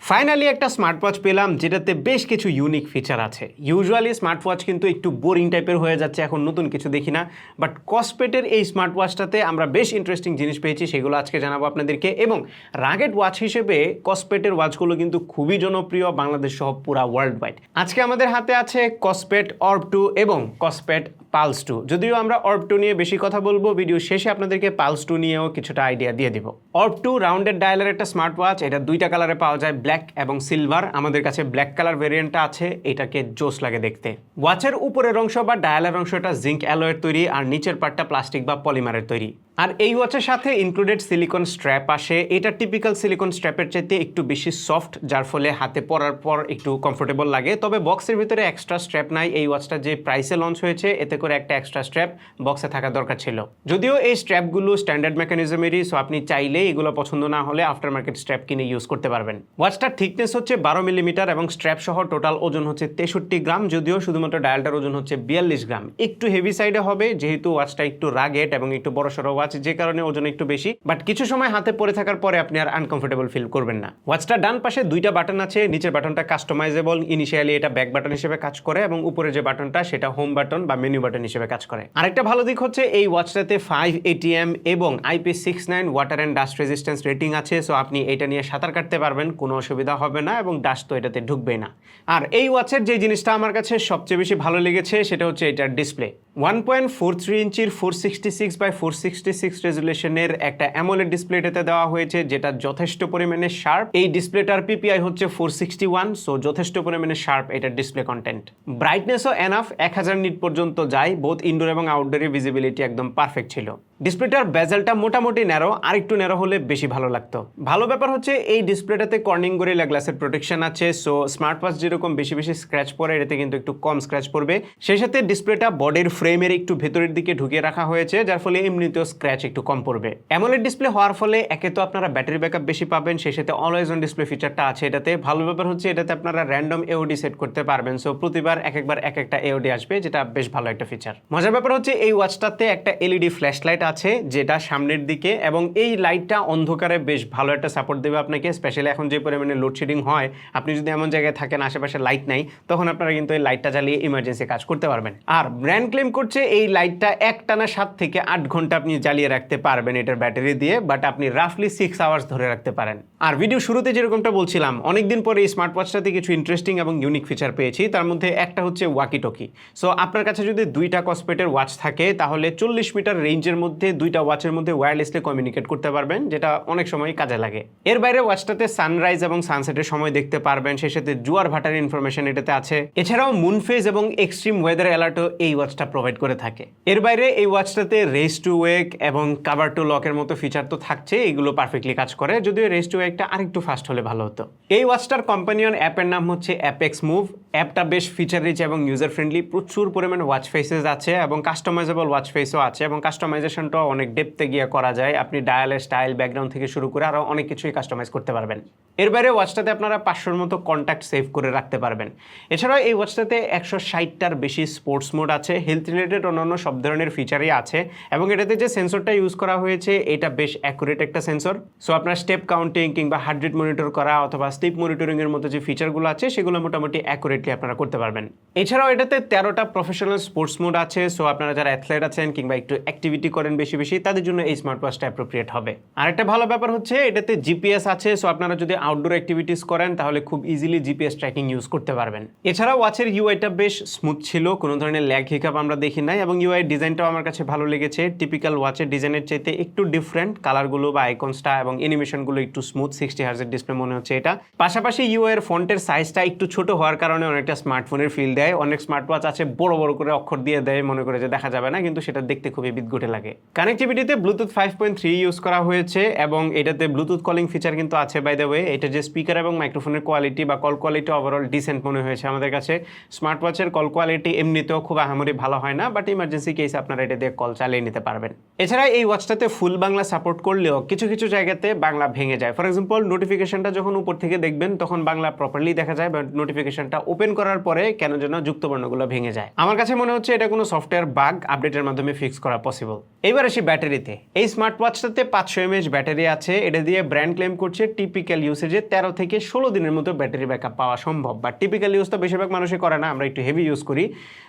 Finally একটা smart watch পেলাম যেটাতে বেশ কিছু ইউনিক ফিচার আছে। ইউজুয়ালি স্মার্ট ওয়াচ কিন্তু একটু বোরিং টাইপের হয়ে যাচ্ছে, এখন নতুন কিছু দেখি না। বাট কসপেটের এই স্মার্ট ওয়াচটাতে আমরা বেশ ইন্টারেস্টিং জিনিস পেয়েছি, সেগুলো আজকে জানাবো আপনাদেরকে। এবং রাগেড ওয়াচ হিসেবে কসপেটের ওয়াচগুলো কিন্তু খুবই জনপ্রিয় বাংলাদেশ সহ পুরা ওয়ার্ল্ড ওয়াইড। আজকে আমাদের হাতে আছে কসপেট অর্ব 2 এবং কসপেট পালস 2। যদিও আমরা অর্ব 2 নিয়ে বেশি কথা বলবো, ভিডিও শেষে আপনাদেরকে পালস 2 নিয়েও কিছুটা আইডিয়া দিয়ে দিব। অর্ব 2 রাউন্ডেড ডায়ালের একটা স্মার্ট ওয়াচ, এটা দুইটা কালারে পাওয়া যায়, ব্ল্যাক এবং সিলভার। আমাদের কাছে ব্ল্যাক কালার ভেরিয়েন্টটা আছে, এটাকে জোস লাগে দেখতে। ওয়াচের উপরের অংশ বা ডায়ালের অংশটা জিঙ্ক অ্যালয়ের তৈরি, আর নিচের পার্টটা প্লাস্টিক বা পলিমারের তৈরি। আর এই ওয়াচের সাথে ইনক্লুডেড সিলিকন স্ট্র্যাপ আসে। এটা টিপিক্যাল সিলিকন স্ট্র্যাপের চাইতে একটু বেশি সফট, যার ফলে হাতে পরার পর একটু কমফোর্টেবল লাগে। তবে বক্সের ভিতরে এক্সট্রা স্ট্র্যাপ নাই। এই ওয়াচটা যে প্রাইসে লঞ্চ হয়েছে, এতে করে একটা এক্সট্রা স্ট্র্যাপ বক্সে থাকা দরকার ছিল। যদিও এই স্ট্র্যাপগুলো স্ট্যান্ডার্ড মেকানিজমেরই, সো আপনি চাইলে এগুলো পছন্দ না হলে আফটার মার্কেট স্ট্র্যাপ কিনে ইউজ করতে পারবেন। ওয়াচটার থিকনেস হচ্ছে 12 মিলিমিটার এবং স্ট্র্যাপ সহ টোটাল ওজন হচ্ছে 63 গ্রাম। যদিও শুধুমাত্র ডায়ালটার ওজন হচ্ছে 42 গ্রাম, একটু হেভি সাইডে হবে যেহেতু ওয়াচটা একটু রাগেড এবং একটু বড়সড় ওয়াচ, যে কারণে ওজন একটু বেশি। বাট কিছু সময় হাতে পরে থাকার পরে আপনি আর আনকমফোর্টেবল ফিল করবেন না। ওয়াচটার ডান পাশে দুইটা বাটন আছে, নিচের বাটনটা কাস্টমাইজেবল। ইনিশিয়ালি এটা ব্যাক বাটন হিসেবে কাজ করে এবং উপরে যে বাটনটা সেটা হোম বাটন বা মেনু বাটন হিসেবে কাজ করে। আরেকটা ভালো দিক হচ্ছে এই ওয়াচটাতে 5 ATM এবং IP69 water and dust resistance rating আছে। সো আপনি এটা নিয়ে সাঁতার কাটতে পারবেন, কোনো অসুবিধা হবে না এবং ডাস্ট তো এটাতে ঢুকবেই না। আর এই ওয়াচের যে জিনিসটা আমার কাছে সবচেয়ে বেশি ভালো লেগেছে সেটা হচ্ছে এটার ডিসপ্লে। 1.43 ইঞ্চির 466x466 রেজুলেশনের একটা অ্যামোলেড ডিসপ্লে এটাতে দেওয়া হয়েছে, যেটা যথেষ্ট পরিমাণে শার্প। এই ডিসপ্লেটার PPI হচ্ছে 461, সো যথেষ্ট পরিমাণে শার্প এটার ডিসপ্লে কন্টেন্ট। ব্রাইটনেসও এনাফ, 1000 নিট পর্যন্ত যায়। বোথ ইনডোর এবং আউটডোরে ভিজিবিলিটি একদম পারফেক্ট ছিল। ডিসপ্লেটার বেজেলটা মোটামুটি ন্যারো, আর একটু ন্যারো হলে বেশি ভালো লাগতো। ভালো ব্যাপার হচ্ছে এই ডিসপ্লেটাতে কর্নিং গরিলা গ্লাসের প্রোটেকশন আছে। সো স্মার্ট ওয়াচ যেরকম বেশি বেশি স্ক্র্যাচ পড়ে, এটাতে কিন্তু একটু কম স্ক্র্যাচ পড়বে। সেই সাথে ডিসপ্লেটা বডির ফ্রেমের একটু ভেতরের দিকে ঢুকিয়ে রাখা হয়েছে, যার ফলে এমনিতেও স্ক্র্যাচ একটু কম পড়বে। অ্যামোলেড ডিসপ্লে হওয়ার ফলে একে তো আপনারা ব্যাটারি ব্যাকআপ বেশি পাবেন, সেই সাথে অলওয়েজ অন ডিসপ্লে ফিচারটা আছে এটাতে। ভালো ব্যাপার হচ্ছে এটাতে আপনারা র্যান্ডম AOD সেট করতে পারবেন। সো প্রতিবার একবার এক একটা AOD আসবে, যেটা বেশ ভালো একটা ফিচার। মজার ব্যাপার হচ্ছে এই ওয়াচটাতে একটা LED ফ্ল্যাশ লাইট আছে, যেটা সামনের দিকে, এবং এই লাইটটা অন্ধকারে বেশ ভালো একটা সাপোর্ট দেবে আপনাকে। স্পেশালি এখন যে পরিমাণে লোডশেডিং হয়, আপনি যদি এমন জায়গায় থাকেন আশেপাশে লাইট নাই, তখন আপনারা কিন্তু এই লাইটটা জ্বালিয়ে ইমার্জেন্সি কাজ করতে পারবেন। আর ব্র্যান্ড ক্লেম করছে এই লাইটটা একটানা 7 থেকে 8 ঘন্টা আপনি জ্বালিয়ে রাখতে পারবেন এটার ব্যাটারি দিয়ে, বাট আপনি রাফলি 6 আওয়ার্স ধরে রাখতে পারেন। আর ভিডিও শুরুতে যেরকমটা বলছিলাম, অনেকদিন পরে এই স্মার্ট ওয়াচটাতে কিছু ইন্টারেস্টিং এবং ইউনিক ফিচার পেয়েছি। তার মধ্যে একটা হচ্ছে ওয়াকি টকি। সো আপনার কাছে যদি দুইটা কসপেটের ওয়াচ থাকে, তাহলে 40 মিটার রেঞ্জের মধ্যে দুইটা ওয়াচের মধ্যে ওয়্যারলেসলি কমিউনিকেট করতে পারবেন, যেটা অনেক সময় কাজে লাগে। এর বাইরে ওয়াচটাতে সানরাইজ এবং সানসেটের সময় দেখতে পারবেন, সেই সাথে জোয়ার ভাটার ইনফরমেশন এটাতে আছে। এছাড়াও মুনফেজ এবং এক্সট্রিম ওয়েদার অ্যালার্টও এই ওয়াচটা প্রোভাইড করে থাকে। এর বাইরে এই ওয়াচটাতে রেস টু ওয়েক এবং কাভার টু লকের মতো ফিচার তো থাকছে, এগুলো পারফেক্টলি কাজ করে। যদিও রেস টু ওয়েকটা আরেকটু ফাস্ট হলে ভালো হতো। এই ওয়াচটার কম্পানিয়ন অ্যাপের নাম হচ্ছে অ্যাপেক্স মুভ। অ্যাপটা বেশ ফিচার রিচ এবং ইউজার ফ্রেন্ডলি। প্রচুর পরিমাণে ওয়াচ ফেসেস আছে এবং কাস্টমাইজেবল ওয়াচ ফেসও আছে, এবং কাস্টমাইজেশনটাও অনেক ডেপথে গিয়ে করা যায়। আপনি ডায়ালের স্টাইল, ব্যাকগ্রাউন্ড থেকে শুরু করে আরও অনেক কিছুই কাস্টমাইজ করতে পারবেন। এর বাইরে ওয়াচটাতে আপনারা 500-র মতো কন্ট্যাক্ট সেভ করে রাখতে পারবেন। এছাড়াও এই ওয়াচটাতে 160টার বেশি স্পোর্টস মোড আছে, হেলথ রিলেটেড অন্যান্য সব ধরনের ফিচারই আছে। এবং এটাতে যে সেন্সরটা ইউজ করা হয়েছে, এটা বেশ অ্যাকুরেট একটা সেন্সর। সো আপনার স্টেপ কাউন্টিং কিংবা হার্ট রেট মনিটর করা অথবা স্লিপ মনিটরিংয়ের মতো যে ফিচারগুলো আছে, সেগুলো মোটামুটি অ্যাকুরেটলি আপনারা করতে পারবেন। এছাড়াও এটাতে 13টা প্রফেশনাল স্পোর্টস মোড আছে। সো আপনারা যারা অ্যাথলেট আছেন কিংবা একটু অ্যাক্টিভিটি করেন বেশি বেশি, তাদের জন্য এই স্মার্ট ওয়াচটা অ্যাপ্রোপ্রিয়েট হবে। আরেকটা ভালো ব্যাপার হচ্ছে এটাতে GPS আছে। সো আপনারা যদি আউটডোর অ্যাক্টিভিটিস করেন, তাহলে খুব ইজিলি GPS ট্র্যাকিং ইউজ করতে পারবেন। এছাড়াও ওয়াচের ইউআইটা বেশ স্মুথ ছিল, কোনো ধরনের ল্যাগ হিকআপ আমরা দেখি নাই, এবং ইউআই ডিজাইনটাও আমার কাছে ভালো লেগেছে। টিপিক্যাল ওয়াচের ডিজাইনের চাইতে একটু ডিফারেন্ট, কালারগুলো বা আইকনসটা এবং অ্যানিমেশনগুলো একটু স্মুথ। 60 হার্জের ডিসপ্লে মনে হচ্ছে এটা। পাশাপাশি ইউআই এর ফন্টের সাইজটা একটু ছোট হওয়ার কারণে অনেকটা স্মার্টফোনের ফিল দেয়। অনেক স্মার্ট ওয়াচ আছে বড় বড় করে অক্ষর দিয়ে দেয়, মনে করে যে দেখা যাবে না, কিন্তু সেটা দেখতে খুবই বিদঘুটে লাগে। কানেক্টিভিটিতে ব্লুটুথ 5.3 ইউজ করা হয়েছে, এবং এটাতে ব্লুটুথ কলিং ফিচার কিন্তু আছে বাই দ্য ওয়ে। এটা যে স্পিকার এবং মাইক্রোফোনের কোয়ালিটি বা কল কোয়ালিটি ওভারঅল ডিসেন্ট মনে হয়েছে আমাদের কাছে। স্মার্ট ওয়াচের কল কোয়ালিটি এমনিতেও খুব আহামরি ভালো হয় না, বাট ইমার্জেন্সি কেসে আপনারা এটা দিয়ে কল চালিয়ে নিতে পারবেন। এছাড়া এই ওয়াচটাতে ফুল বাংলা সাপোর্ট করলেও কিছু কিছু জায়গাতে বাংলা ভেঙে যায়। ফর এক্সাম্পল, নোটিফিকেশনটা যখন উপর থেকে দেখবেন তখন বাংলা প্রপারলি দেখা যায়, বাট নোটিফিকেশনটা ওপেন ওপেন করার পরে কেন যেন যুক্তবর্ণগুলো ভেঙে যায়। আমার কাছে মনে হচ্ছে এটা কোনো সফটওয়্যার বাগ আপডেটের মাধ্যমে ফিক্স করা পসিবল। এইবার আসি ব্যাটারিতে। এই স্মার্ট ওয়াচটাতে 500 mAh ব্যাটারি আছে। এটা দিয়ে ব্র্যান্ড ক্লেম করছে টিপিক্যাল ইউসেজে 13 থেকে 16 দিনের মতো ব্যাটারি ব্যাকআপ পাওয়া সম্ভব। বাট টিপিক্যাল ইউজ তো বেশিরভাগ মানুষই করে না, আমরা একটু হেভি ইউজ করি।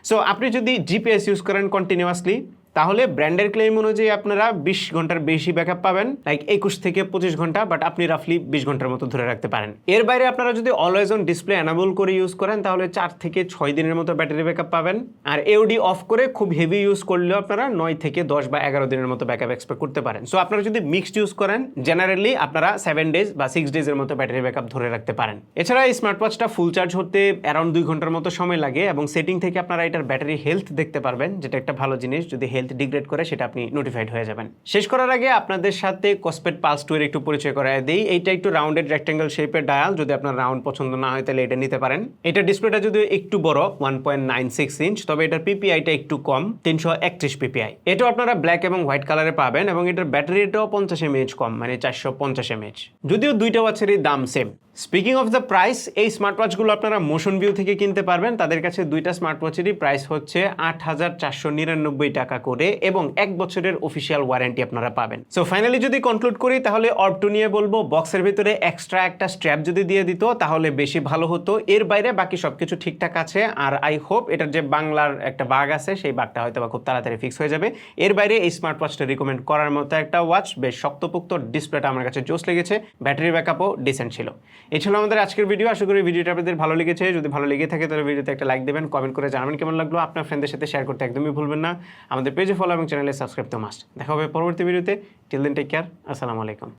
সো আপনি যদি জিপিএস ইউজ করেন কন্টিনিউয়াসলি, তাহলে ব্র্যান্ডের ক্লেম অনুযায়ী আপনারা 20 ঘন্টার বেশি ব্যাকআপ পাবেন, লাইক 21 থেকে 25 ঘন্টা, বাট আপনি রাফলি 20 ঘন্টার মতো ধরে রাখতে পারেন। এর বাইরে আপনারা যদি অলওয়েজ অন ডিসপ্লে এনাবল করে ইউজ করেন তাহলে 4 থেকে 6 দিনের মতো ব্যাটারি ব্যাকআপ পাবেন। আর এওডি অফ করে খুব হেভি ইউজ করলেও আপনারা 9 থেকে 10 বা 11 দিনের মতো ব্যাকআপ এক্সপেক্ট করতে পারেন। সো আপনারা যদি মিক্সড ইউজ করেন জেনারেলি আপনারা 7 ডেজ বা 6 ডেজের মতো ব্যাটারি ব্যাকআপ ধরে রাখতে পারেন। এছাড়া এই স্মার্ট ওয়াচটা ফুল চার্জ হতে অ্যারাউন্ড 2 ঘন্টার মতো সময় লাগে এবং সেটিং থেকে আপনারা এটার ব্যাটারি হেলথ দেখতে পারবেন, যেটা একটা ভালো জিনিস। যদি হেলথ ডিগ্রেড করে সেটা আপনি নোটিফাইড হয়ে যাবেন। শেষ করার আগে আপনাদের সাথে কসপেট পালস 2 এর একটু পরিচয় করায় দেই। এইটা একটু রাউন্ডেড রেক্ট্যাঙ্গেল শেপের ডায়াল। যদি আপনার রাউন্ড পছন্দ না হয় তাহলে এটা নিতে পারেন। এটা ডিসপ্লেটা যদি একটু বড় 1.96 ইঞ্চ, তবে এটার পিপিআইটা একটু কম 331 পিপিআই। এটাও আপনারা ব্ল্যাক এবং হোয়াইট কালারে পাবেন এবং এটার ব্যাটারিটাও 50 mAh কম, মানে 450 mAh। যদিও দুইটা ওয়াচেরই দাম same. Speaking of the price, এই স্মার্ট ওয়াচগুলো আপনারা মোশন ভিউ থেকে কিনতে পারবেন। তাদের কাছে দুইটা স্মার্ট ওয়াচেরই প্রাইস হচ্ছে 8,499 টাকা করে এবং 1 বছরের অফিসিয়াল ওয়ারেন্টি আপনারা পাবেন। সো ফাইনালি যদি কনক্লুড করি তাহলে অর্ব 2 নিয়ে বলবো, বক্সের ভিতরে এক্সট্রা একটা স্ট্র্যাপ যদি দিয়ে দিত তাহলে বেশি ভালো হতো। এর বাইরে বাকি সবকিছু ঠিকঠাক আছে। আর আই হোপ এটার যে বাংলার একটা বাগ আছে সেই বাগটা হয়তো বা খুব তাড়াতাড়ি ফিক্স হয়ে যাবে। এর বাইরে এই স্মার্ট ওয়াচটা রিকমেন্ড করার মতো একটা ওয়াচ, বেশ শক্তপোক্ত, ডিসপ্লেটা আমার কাছে জোস লেগেছে, ব্যাটারি ব্যাকআপও ডিসেন্ট ছিল। এই ছিল আমাদের আজকের ভিডিও। আশা করি ভিডিওটা আপনাদের ভালো লেগেছে। যদি ভালো লেগে থাকে তাহলে ভিডিওতে একটা লাইক দেবেন, কমেন্ট করে জানাবেন কেমন লাগলো। আপনার ফ্রেন্ডদের সাথে শেয়ার করতে একদমই ভুলবেন না। আমাদের পেজে ফলো এবং চ্যানেলে সাবস্ক্রাইব তো মাস্ট। দেখা হবে পরবর্তী ভিডিওতে। Till then take care. আসসালামু আলাইকুম।